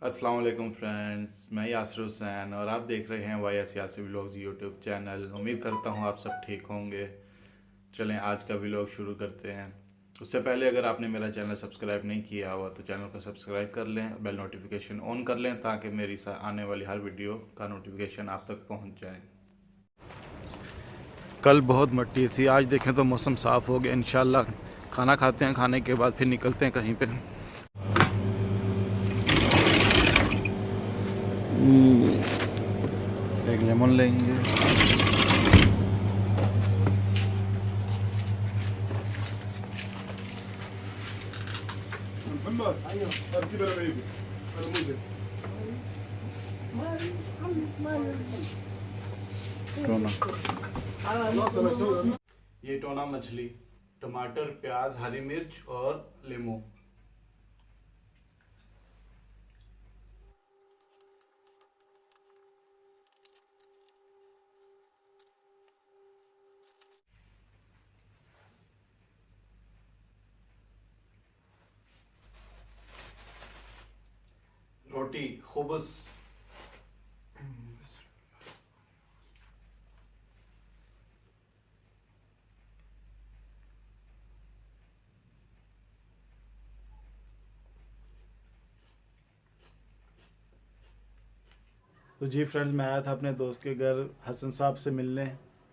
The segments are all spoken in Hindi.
अस्सलाम वालेकुम फ्रेंड्स, मैं यासिर हुसैन और आप देख रहे हैं YS Yasir vlogs YouTube channel. उम्मीद करता हूँ आप सब ठीक होंगे। चलें आज का व्लॉग शुरू करते हैं। उससे पहले अगर आपने मेरा चैनल सब्सक्राइब नहीं किया हुआ तो चैनल को सब्सक्राइब कर लें, बेल नोटिफिकेशन ऑन कर लें ताकि मेरी आने वाली हर वीडियो का नोटिफिकेशन आप तक पहुँच जाए। कल बहुत मट्टी थी, आज देखें तो मौसम साफ़ हो गया। इंशाल्लाह खाना खाते हैं, खाने के बाद फिर निकलते हैं कहीं पे। एक लेमन लेंगे। ये टोना मछली, टमाटर, प्याज, हरी मिर्च और लींबू। रोटी, खुबस, तो जी फ्रेंड्स, मैं आया था अपने दोस्त के घर हसन साहब से मिलने,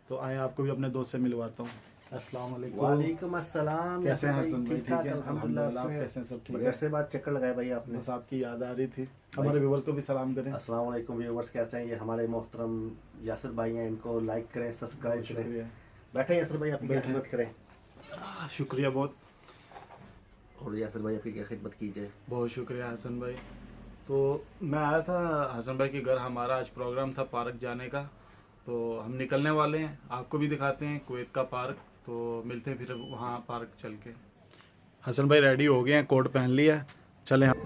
तो आए आपको भी अपने दोस्त से मिलवाता हूँ। अस्सलाम वालेकुम। वालेकुम अस्सलाम। कैसे हैं हसन भाई? ठीक है अल्हम्दुलिल्लाह। आप कैसे हैं? सब ठीक बगैर है? से बात चक्कर लगाया भाई आपने। बस आपकी याद आ रही थी। हमारे व्यूवर्स को भी सलाम करें। अस्सलाम वालेकुम व्यूअर्स, कैसे हैं? ये हमारे मोहतरम यासिर भाई हैं, इनको लाइक करें, सब्सक्राइब करें। शुक्रिया। बैठे यासिर भाई, आपकी क्या खिदमत करें। शुक्रिया बहुत। और यासिर भाई आपकी क्या खिदमत कीजिए। बहुत शुक्रिया हसन भाई। तो मैं आया था हसन भाई के घर, हमारा आज प्रोग्राम था पार्क जाने का, तो हम निकलने वाले हैं। आपको भी दिखाते हैं कुवैत का पार्क, तो मिलते हैं फिर वहाँ पार्क चल के। हसन भाई रेडी हो गए हैं, कोट पहन लिया, चले हम।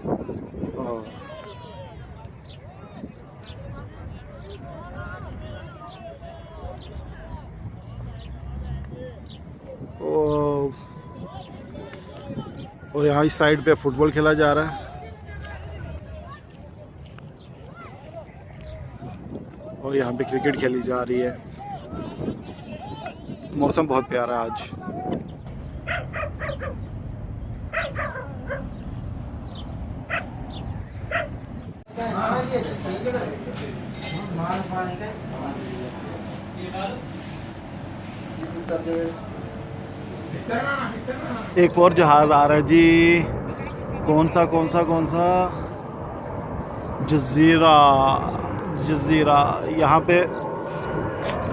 और यहाँ इस साइड पे फुटबॉल खेला जा रहा है और यहाँ पे क्रिकेट खेली जा रही है। मौसम बहुत प्यारा है आज। एक और जहाज आ रहा है जी। कौन सा जज़ीरा। यहाँ पे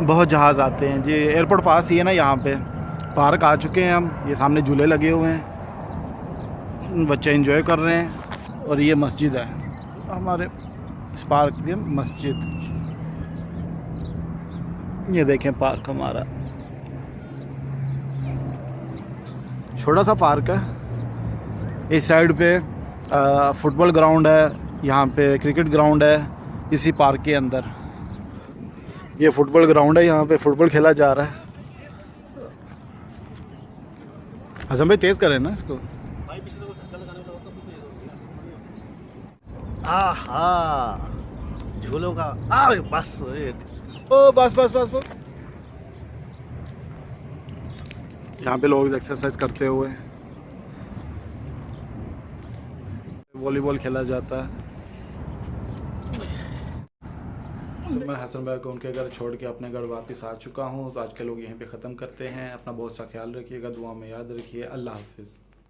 बहुत जहाज़ आते हैं जी। एयरपोर्ट पास ही है ना, यहाँ पे पार्क आ चुके हैं हम। ये सामने झूले लगे हुए हैं, बच्चे एंजॉय कर रहे हैं। और ये मस्जिद है हमारे इस पार्क की मस्जिद। ये देखें पार्क हमारा, छोटा सा पार्क है। इस साइड पे फुटबॉल ग्राउंड है, यहाँ पे क्रिकेट ग्राउंड है इसी पार्क के अंदर। ये फुटबॉल ग्राउंड है, यहाँ पे फुटबॉल खेला जा रहा है। हसन भाई तेज करें ना इसको। आहा, झूलों का बस बस। यहाँ पे लोग एक्सरसाइज करते हुए, वॉलीबॉल खेला जाता है। मैं हसन भाई को उनके घर छोड़ के अपने घर वापस आ चुका हूँ। तो आज के लोग यहीं पे ख़त्म करते हैं। अपना बहुत सा ख्याल रखिएगा, दुआ में याद रखिए। अल्लाह हाफिज़।